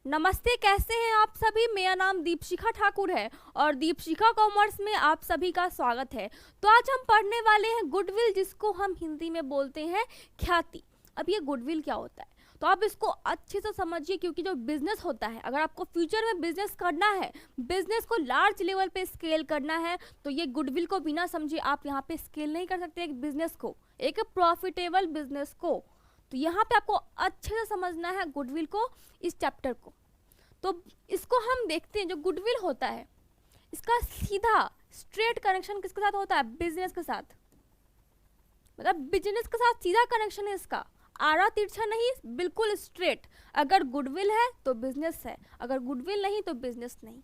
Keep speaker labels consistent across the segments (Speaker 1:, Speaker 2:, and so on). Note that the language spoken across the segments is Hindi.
Speaker 1: नमस्ते, कैसे हैं आप सभी। मेरा नाम दीपशिखा ठाकुर है और दीपशिखा कॉमर्स में आप सभी का स्वागत है। तो आज हम पढ़ने वाले हैं गुडविल, जिसको हम हिंदी में बोलते हैं ख्याति। अब ये गुडविल क्या होता है तो आप इसको अच्छे से समझिए, क्योंकि जो बिजनेस होता है, अगर आपको फ्यूचर में बिजनेस करना है, बिजनेस को लार्ज लेवल पे स्केल करना है, तो ये गुडविल को बिना समझे आप यहाँ पे स्केल नहीं कर सकते एक बिजनेस को, एक प्रॉफिटेबल बिजनेस को। तो यहाँ पे आपको अच्छे से समझना है गुडविल को, इस चैप्टर को। तो इसको हम देखते हैं, जो गुडविल होता है इसका सीधा स्ट्रेट कनेक्शन किसके साथ होता है? बिजनेस के साथ। मतलब बिजनेस के साथ सीधा कनेक्शन है इसका, आड़ा तिरछा नहीं, बिल्कुल स्ट्रेट। अगर गुडविल है तो बिजनेस है, अगर गुडविल नहीं तो बिजनेस नहीं।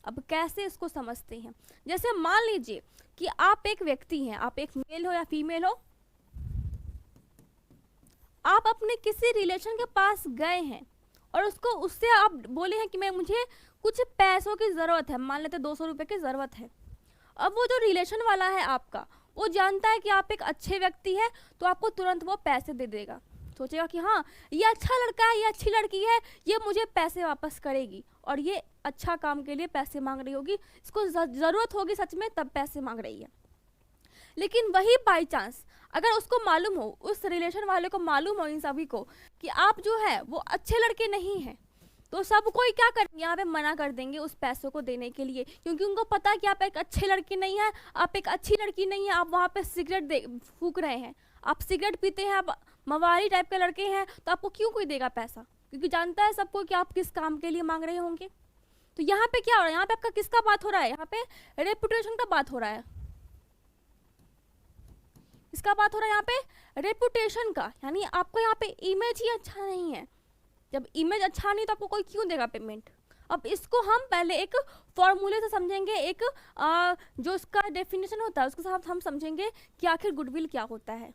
Speaker 1: अब कैसे इसको समझते हैं? जैसे मान लीजिए कि आप एक व्यक्ति हैं, आप एक मेल हो या फीमेल हो, आप अपने किसी रिलेशन के पास गए हैं और उससे आप बोले हैं कि मुझे कुछ पैसों की ज़रूरत है, मान लेते 200 रुपये की ज़रूरत है। अब वो जो रिलेशन वाला है आपका, वो जानता है कि आप एक अच्छे व्यक्ति है, तो आपको तुरंत वो पैसे दे देगा। सोचेगा कि हाँ, ये अच्छा लड़का है, ये अच्छी लड़की है, ये मुझे पैसे वापस करेगी और ये अच्छा काम के लिए पैसे मांग रही होगी, इसको ज़रूरत होगी सच में, तब पैसे मांग रही है। लेकिन वही बाई चांस अगर उसको मालूम हो, उस रिलेशन वाले को मालूम हो, इन सभी को, कि आप जो है वो अच्छे लड़के नहीं हैं, तो सब कोई क्या करेंगे, यहाँ पे मना कर देंगे उस पैसों को देने के लिए, क्योंकि उनको पता है कि आप एक अच्छे लड़के नहीं हैं, आप एक अच्छी लड़की नहीं है। आप वहाँ पे सिगरेट फूक रहे हैं, आप सिगरेट पीते हैं, आप मवाली टाइप के लड़के हैं, तो आपको क्यों कोई देगा पैसा? क्योंकि जानता है सबको कि आप किस काम के लिए मांग रहे होंगे। तो यहाँ पे क्या हो रहा है? यहाँ पे आपका किसका बात हो रहा है? यहाँ पे रेपुटेशन का बात हो रहा है। इसका बात हो रहा है यहाँ पे रेपुटेशन का, यानी आपको यहाँ पे इमेज ही अच्छा नहीं है। जब इमेज अच्छा नहीं तो आपको कोई क्यों देगा पेमेंट? अब इसको हम पहले एक फॉर्मूले से समझेंगे, एक जो इसका डेफिनेशन होता है उसके साथ हम समझेंगे कि आखिर गुडविल क्या होता है।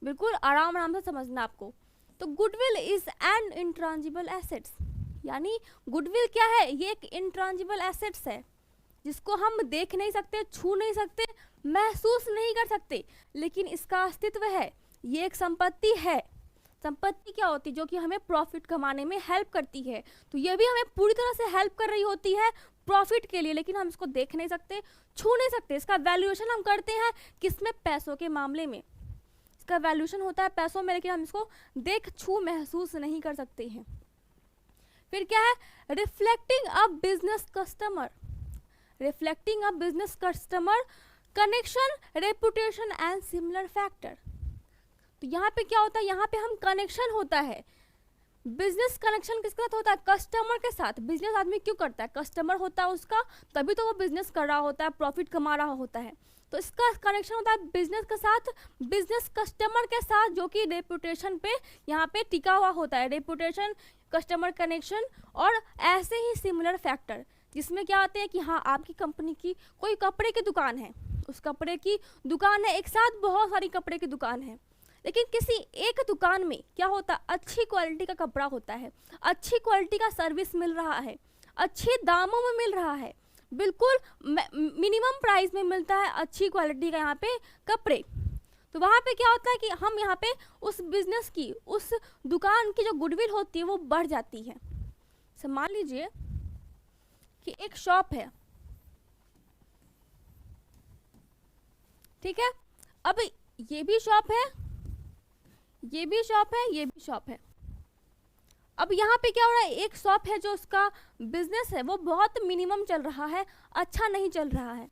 Speaker 1: बिल्कुल आराम आराम से समझना आपको। तो गुडविल इज एन इंट्रांजिबल एसेट्स, यानी गुडविल क्या है? ये एक इंट्रांजिबल एसेट्स है, जिसको हम देख नहीं सकते, छू नहीं सकते, महसूस नहीं कर सकते, लेकिन इसका अस्तित्व है। ये एक संपत्ति है। संपत्ति क्या होती है? जो कि हमें प्रॉफिट कमाने में हेल्प करती है। तो ये भी हमें पूरी तरह से हेल्प कर रही होती है प्रॉफिट के लिए, लेकिन हम इसको देख नहीं सकते, छू नहीं सकते। इसका वैल्यूएशन हम करते हैं किसमें? पैसों के मामले में इसका वैल्यूएशन होता है पैसों में, लेकिन हम इसको देख, छू, महसूस नहीं कर सकते हैं। फिर क्या है? Reflecting a business customer, reflecting a business customer connection, reputation and similar factor. तो यहाँ पे क्या होता है? यहाँ पे हम कनेक्शन होता है, बिजनेस कनेक्शन किसके साथ होता है? कस्टमर के साथ। बिजनेस आदमी क्यों करता है? कस्टमर होता है उसका, तभी तो वो बिजनेस कर रहा होता है, प्रॉफिट कमा रहा होता है। तो इसका कनेक्शन होता है बिजनेस के साथ, बिजनेस कस्टमर के साथ, जो कि रेपुटेशन पे यहाँ पे टिका हुआ होता है। रेपुटेशन, कस्टमर कनेक्शन और ऐसे ही सिमिलर फैक्टर, जिसमें क्या आते हैं कि हाँ, आपकी कंपनी की कोई कपड़े की दुकान है, उस कपड़े की दुकान है, एक साथ बहुत सारी कपड़े की दुकान है, लेकिन किसी एक दुकान में क्या होता है? अच्छी क्वालिटी का कपड़ा होता है, अच्छी क्वालिटी का सर्विस मिल रहा है, अच्छे दामों में मिल रहा है, बिल्कुल मिनिमम प्राइस में मिलता है अच्छी क्वालिटी का यहाँ पे कपड़े। तो वहाँ पे क्या होता है कि हम यहाँ पे उस बिजनेस की, उस दुकान की जो गुडविल होती है वो बढ़ जाती है। मान लीजिए कि एक शॉप है, ठीक है? अब ये भी शॉप है, ये भी शॉप है, ये भी शॉप है। अब यहाँ पे क्या हो रहा है? एक शॉप है जो उसका बिजनेस है वो बहुत मिनिमम चल रहा है, अच्छा नहीं चल रहा है।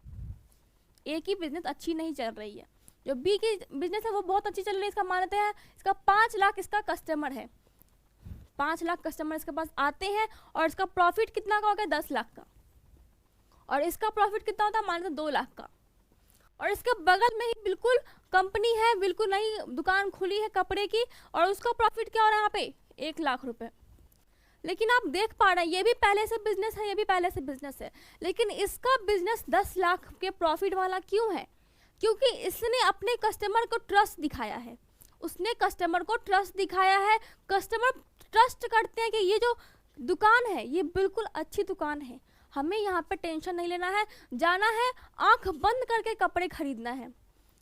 Speaker 1: एक ही बिजनेस अच्छी नहीं चल रही है, जो बी की बिजनेस है वो बहुत अच्छी चल रही है। इसका मानते हैं इसका 5 लाख इसका कस्टमर है, 5 लाख कस्टमर इसके पास आते हैं, और इसका प्रॉफिट कितना का हो गया? 10 लाख का। और इसका प्रॉफिट कितना होता है? मानते 2 लाख का। और इसके बगल में ही बिल्कुल कंपनी है, बिल्कुल नई दुकान खुली है कपड़े की, और उसका प्रॉफिट क्या हो रहा है यहाँ पे? 1 लाख रुपए। लेकिन आप देख पा रहे हैं ये भी पहले से बिजनेस है, ये भी पहले से बिजनेस है, लेकिन इसका बिजनेस 10 लाख के प्रॉफिट वाला क्यों है? क्योंकि इसने अपने कस्टमर को ट्रस्ट दिखाया है, उसने कस्टमर को ट्रस्ट दिखाया है। कस्टमर ट्रस्ट करते हैं कि ये जो दुकान है ये बिल्कुल अच्छी दुकान है, हमें यहाँ पे टेंशन नहीं लेना है, जाना है आंख बंद करके कपड़े खरीदना है,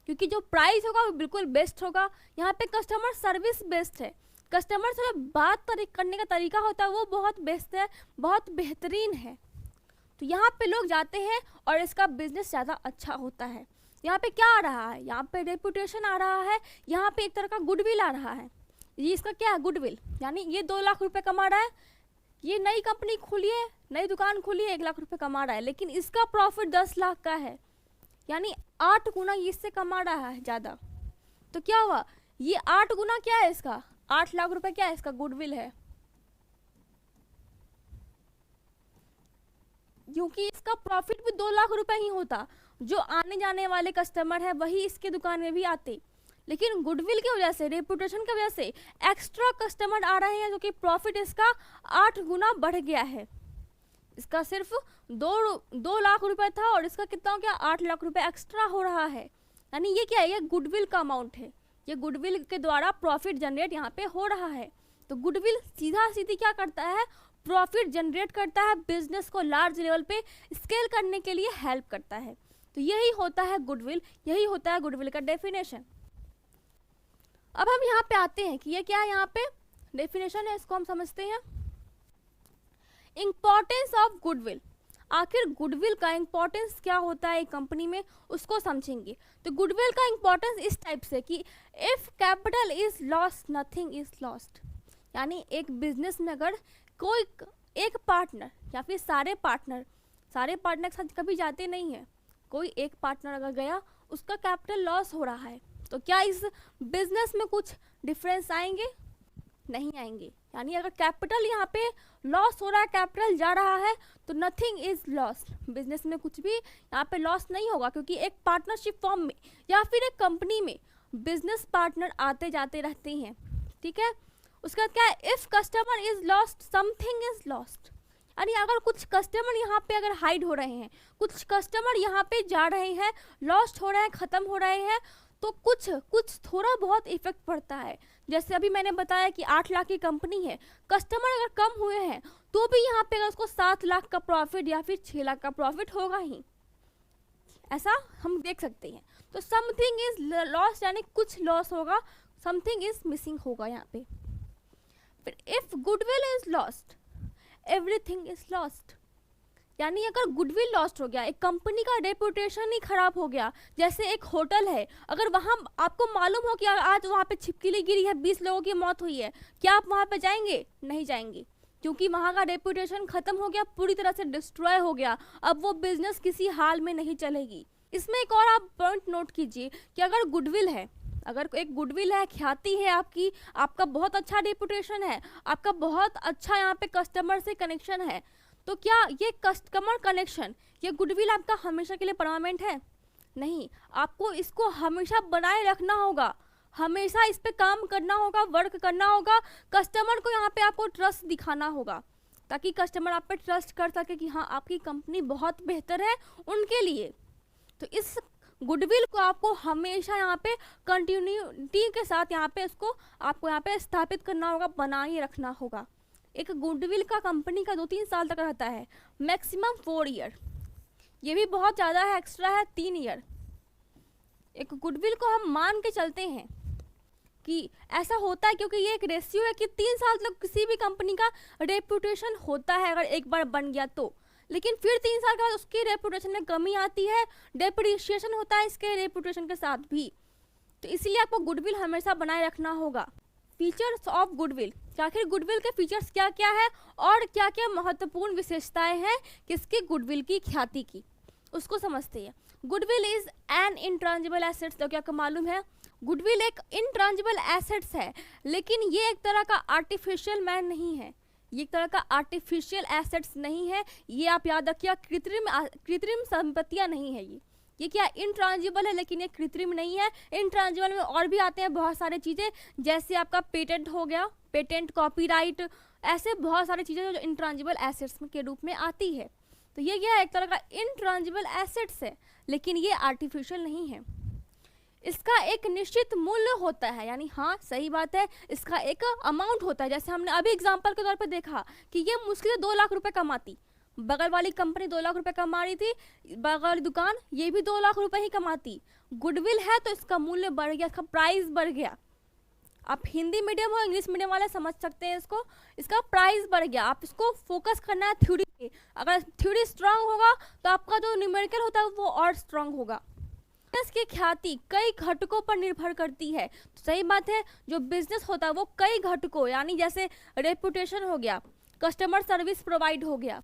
Speaker 1: क्योंकि जो प्राइस होगा वो बिल्कुल बेस्ट होगा। यहाँ पे कस्टमर सर्विस बेस्ट है, कस्टमर से बात करने का तरीका होता है वो बहुत बेस्ट है, बहुत बेहतरीन है। तो यहाँ पे लोग जाते हैं और इसका बिजनेस ज़्यादा अच्छा होता है। यहाँ पे क्या आ रहा है, यहाँ पे रेपुटेशन आ रहा है, यहाँ पे एक तरह का गुडविल आ रहा है। ये इसका क्या है, गुडविल, यानी ये 2 लाख रुपए कमा रहा है, ये नई कंपनी खुली है, नई दुकान खुली है, 1 लाख रुपए कमा रहा है, लेकिन इसका प्रॉफिट 10 लाख का है, यानी 8 गुना इससे कमा रहा है ज़्यादा। तो क्या हुआ, ये 8 गुना क्या है इसका, 8 लाख रुपए क्या है इसका, गुडविल है। क्योंकि इसका प्रॉफिट भी 2 लाख रुपए ही होता, जो आने जाने वाले कस्टमर है वही इसके दुकान में भी आते, लेकिन गुडविल की वजह से, रेपुटेशन की वजह से एक्स्ट्रा कस्टमर आ रहे हैं, जो कि प्रॉफिट इसका 8 गुना बढ़ गया है। इसका सिर्फ 2 लाख रुपए था और इसका कितना हो गया, 8 लाख रुपए एक्स्ट्रा हो रहा है। यानी ये क्या है, ये गुडविल का अमाउंट है, ये गुडविल के द्वारा प्रॉफिट जनरेट यहाँ पे हो रहा है। तो गुडविल सीधा सीधी क्या करता है, प्रॉफिट जनरेट करता है, बिजनेस को लार्ज लेवल पे स्केल करने के लिए हेल्प करता है। तो यही होता है गुडविल, यही होता है गुडविल का डेफिनेशन। अब हम यहाँ पे आते हैं कि ये क्या है, यहाँ पे डेफिनेशन है, इसको हम समझते हैं। इंपॉर्टेंस ऑफ गुडविल, आखिर गुडविल का इंपॉर्टेंस क्या होता है एक कंपनी में, उसको समझेंगे। तो गुडविल का इंपॉर्टेंस इस टाइप से कि if capital is lost nothing is lost, यानी एक बिजनेस में अगर कोई एक पार्टनर या फिर सारे पार्टनर के साथ कभी जाते नहीं है, कोई एक पार्टनर अगर गया, उसका कैपिटल लॉस हो रहा है, तो क्या इस बिजनेस में कुछ डिफरेंस आएंगे, नहीं आएंगे। यानी अगर कैपिटल यहाँ पे लॉस हो रहा है, कैपिटल जा रहा है, तो नथिंग इज लॉस्ट, बिजनेस में कुछ भी यहाँ पे लॉस नहीं होगा, क्योंकि एक पार्टनरशिप फॉर्म में या फिर एक कंपनी में बिजनेस पार्टनर आते जाते रहते हैं, ठीक है। उसके बाद क्या है, if customer is lost something is lost, यानी अगर कुछ कस्टमर यहाँ पे अगर हाइड हो रहे हैं, कुछ कस्टमर यहाँ पे जा रहे हैं, लॉस्ट हो रहे हैं, ख़त्म हो रहे हैं, तो कुछ थोड़ा बहुत इफेक्ट पड़ता है। जैसे अभी मैंने बताया कि 8 लाख की कंपनी है, कस्टमर अगर कम हुए हैं तो भी यहाँ पे अगर उसको 7 लाख का प्रॉफिट या फिर 6 लाख का प्रॉफिट होगा ही, ऐसा हम देख सकते हैं। तो समथिंग इज लॉस्ट, यानी कुछ लॉस होगा, समथिंग इज मिसिंग होगा यहाँ पे। फिर if goodwill is lost everything is lost, यानी अगर गुडविल लॉस्ट हो गया, एक कंपनी का रेपुटेशन ही खराब हो गया। जैसे एक होटल है, अगर वहाँ आपको मालूम हो कि आज वहाँ पे छिपकली गिरी है, 20 लोगों की मौत हुई है, क्या आप वहाँ पे जाएंगे, नहीं जाएंगे, क्योंकि वहाँ का रेपुटेशन खत्म हो गया, पूरी तरह से डिस्ट्रॉय हो गया, अब वो बिजनेस किसी हाल में नहीं चलेगी। इसमें एक और आप पॉइंट नोट कीजिए कि अगर गुडविल है, अगर एक गुडविल है, ख्याति है आपकी, आपका बहुत अच्छा रेपुटेशन है, आपका बहुत अच्छा यहाँ पे कस्टमर से कनेक्शन है, तो क्या ये कस्टमर कनेक्शन, ये गुडविल आपका हमेशा के लिए परमानेंट है, नहीं। आपको इसको हमेशा बनाए रखना होगा, हमेशा इस पे काम करना होगा, वर्क करना होगा, कस्टमर को यहाँ पे आपको ट्रस्ट दिखाना होगा, ताकि कस्टमर आप पे ट्रस्ट कर सके कि हाँ आपकी कंपनी बहुत बेहतर है उनके लिए। तो इस गुडविल को आपको हमेशा यहाँ पे कंटिन्यूटी के साथ यहाँ पे इसको आपको यहाँ पे स्थापित करना होगा, बनाए रखना होगा। एक गुडविल का कंपनी का 2-3 साल तक रहता है, मैक्सिमम 4 ईयर, ये भी बहुत ज़्यादा है, एक्स्ट्रा है 3 ईयर। एक गुडविल को हम मान के चलते हैं कि ऐसा होता है, क्योंकि ये एक रेशियो है कि 3 साल तक किसी भी कंपनी का रेपुटेशन होता है अगर एक बार बन गया तो, लेकिन फिर 3 साल के बाद उसकी रेपुटेशन में कमी आती है, डेप्रिशिएशन होता है इसके रेपुटेशन के साथ भी। तो इसलिए आपको गुडविल हमेशा बनाए रखना होगा। फीचर्स ऑफ गुडविल, आखिर गुडविल के फीचर्स क्या क्या है और क्या क्या महत्वपूर्ण विशेषताएं हैं किसकी गुडविल की, ख्याति की, उसको समझते हैं। गुडविल इज एन इंट्रांजिबल एसेट्स, तो क्या आपको मालूम है गुडविल एक इंट्रांजिबल एसेट्स है, लेकिन ये एक तरह का आर्टिफिशियल मैन नहीं है, ये एक तरह का आर्टिफिशियल एसेट्स नहीं है, ये आप याद रखिए, कृत्रिम संपत्तियां नहीं है ये क्या इंट्रांजिबल है, लेकिन ये कृत्रिम नहीं है। इंट्रांजिबल में और भी आते हैं बहुत सारे चीज़ें, जैसे आपका पेटेंट हो गया, पेटेंट, कॉपीराइट, ऐसे बहुत सारी चीज़ें जो इंट्रांजिबल एसेट्स के रूप में आती है। तो ये क्या है, एक तरह का इंट्रांजिबल एसेट्स है, लेकिन ये आर्टिफिशियल नहीं है। इसका एक निश्चित मूल्य होता है, यानी हाँ सही बात है, इसका एक अमाउंट होता है। जैसे हमने अभी एग्जांपल के तौर पे देखा कि ये मुश्किल से 2 लाख रुपए कमाती, बगल वाली कंपनी 2 लाख रुपए कमा रही थी, बगल वाली दुकान ये भी 2 लाख रुपए ही कमाती। गुडविल है तो इसका मूल्य बढ़ गया, इसका प्राइस बढ़ गया। आप हिंदी मीडियम हो इंग्लिश मीडियम वाले समझ सकते हैं इसको। इसका प्राइस बढ़ गया, आप इसको फोकस करना है थ्योरी पे। अगर थ्योरी स्ट्रांग होगा तो आपका जो न्यूमेरिकल होता है वो और स्ट्रांग होगा। इसकी ख्याति कई घटकों पर निर्भर करती है। तो सही बात है, जो बिजनेस होता है वो कई घटकों, यानी जैसे रेपुटेशन हो गया, कस्टमर सर्विस प्रोवाइड हो गया,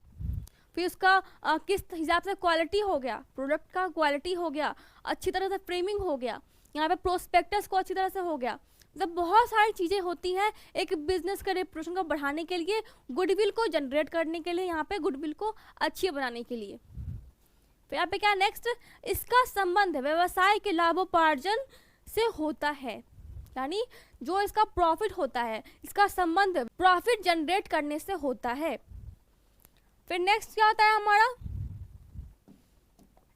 Speaker 1: फिर उसका किस हिसाब से क्वालिटी हो गया, प्रोडक्ट का क्वालिटी हो गया, अच्छी तरह से फ्रेमिंग हो गया, यहाँ पे प्रोस्पेक्टस को अच्छी तरह से हो गया। मतलब बहुत सारी चीज़ें होती हैं एक बिजनेस का रेपुटेशन को बढ़ाने के लिए, गुडविल को जनरेट करने के लिए, यहाँ पे गुडविल को अच्छी बनाने के लिए। फिर यहाँ पे क्या नेक्स्ट, इसका संबंध व्यवसाय के लाभोपार्जन से होता है, यानी जो इसका प्रॉफिट होता है इसका संबंध प्रॉफिट जनरेट करने से होता है। फिर नेक्स्ट क्या होता है हमारा,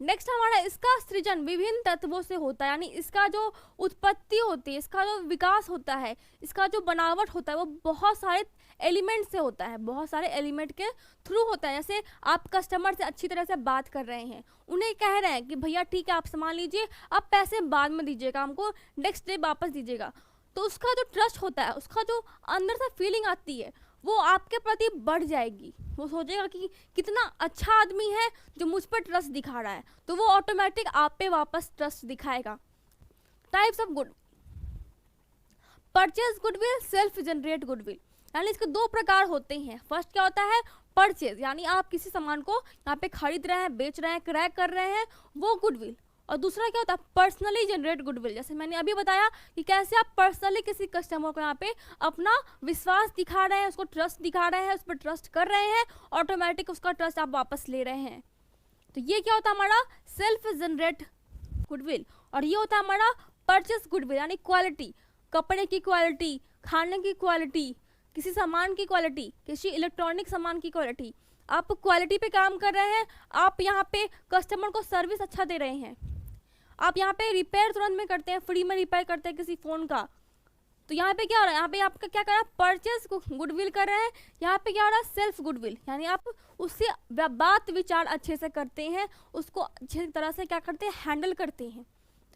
Speaker 1: नेक्स्ट हमारा इसका सृजन विभिन्न तत्वों से होता है, यानी इसका जो उत्पत्ति होती है, इसका जो विकास होता है, इसका जो बनावट होता है वो बहुत सारे एलिमेंट से होता है, बहुत सारे एलिमेंट के थ्रू होता है। जैसे आप कस्टमर से अच्छी तरह से बात कर रहे हैं, उन्हें कह रहे हैं कि भैया ठीक है आप सामान लीजिए, आप पैसे बाद में दीजिएगा, हमको नेक्स्ट डे वापस दीजिएगा, तो उसका जो ट्रस्ट होता है, उसका जो अंदर से फीलिंग आती है वो आपके प्रति बढ़ जाएगी। वो सोचेगा कि कितना अच्छा आदमी है जो मुझ पर ट्रस्ट दिखा रहा है, तो वो ऑटोमेटिक आप पे वापस ट्रस्ट दिखाएगा। Types of good, purchase goodwill, self generate goodwill, यानी इसके दो प्रकार होते हैं। फर्स्ट क्या होता है, परचेज, यानी आप किसी सामान को यहाँ पे खरीद रहे हैं, बेच रहे हैं, क्रय कर रहे हैं, वो गुडविल। और दूसरा क्या होता है, पर्सनली जनरेट गुडविल, जैसे मैंने अभी बताया कि कैसे आप पर्सनली किसी कस्टमर को यहाँ पे अपना विश्वास दिखा रहे हैं, उसको ट्रस्ट दिखा रहे हैं, उस पर ट्रस्ट कर रहे हैं, ऑटोमेटिक उसका ट्रस्ट आप वापस ले रहे हैं। तो ये क्या होता है हमारा सेल्फ जनरेट गुडविल। और ये होता है हमारा परचेस गुडविल, यानी क्वालिटी, कपड़े की क्वालिटी, खाने की क्वालिटी, किसी सामान की क्वालिटी, किसी इलेक्ट्रॉनिक सामान की क्वालिटी, आप क्वालिटी पे काम कर रहे हैं, आप यहाँ पे कस्टमर को सर्विस अच्छा दे रहे हैं, आप यहाँ पे रिपेयर तुरंत में करते हैं, फ्री में रिपेयर करते हैं किसी फ़ोन का। तो यहाँ पे क्या हो रहा है, यहाँ पे आपका क्या कर रहा है, परचेस गुडविल कर रहे हैं। यहाँ पे क्या हो रहा है, सेल्फ गुडविल, यानी आप उससे बात विचार अच्छे से करते हैं, उसको अच्छी तरह से क्या करते हैं, हैंडल करते हैं।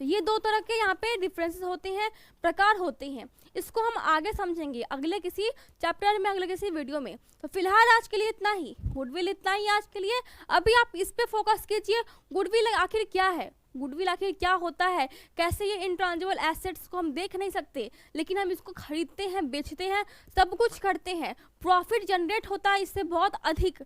Speaker 1: तो ये दो तरह के यहाँ पे डिफरेंसेस होते हैं, प्रकार होते हैं। इसको हम आगे समझेंगे अगले किसी चैप्टर में, अगले किसी वीडियो में। तो फिलहाल आज के लिए इतना ही, गुडविल इतना ही आज के लिए। अभी आप इस पे फोकस कीजिए, गुडविल आखिर क्या है, गुडविल आखिर क्या होता है, कैसे ये इंट्रांजिबल एसेट्स को हम देख नहीं सकते लेकिन हम इसको खरीदते हैं, बेचते हैं, सब कुछ करते हैं, प्रॉफिट जनरेट होता है इससे बहुत अधिक,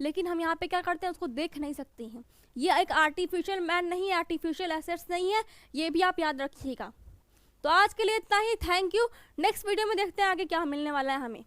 Speaker 1: लेकिन हम यहाँ पे क्या करते हैं, उसको देख नहीं सकते हैं। ये एक आर्टिफिशियल मैन नहीं है, आर्टिफिशियल एसेट्स नहीं है, ये भी आप याद रखिएगा। तो आज के लिए इतना ही, थैंक यू। नेक्स्ट वीडियो में देखते हैं आगे क्या मिलने वाला है हमें।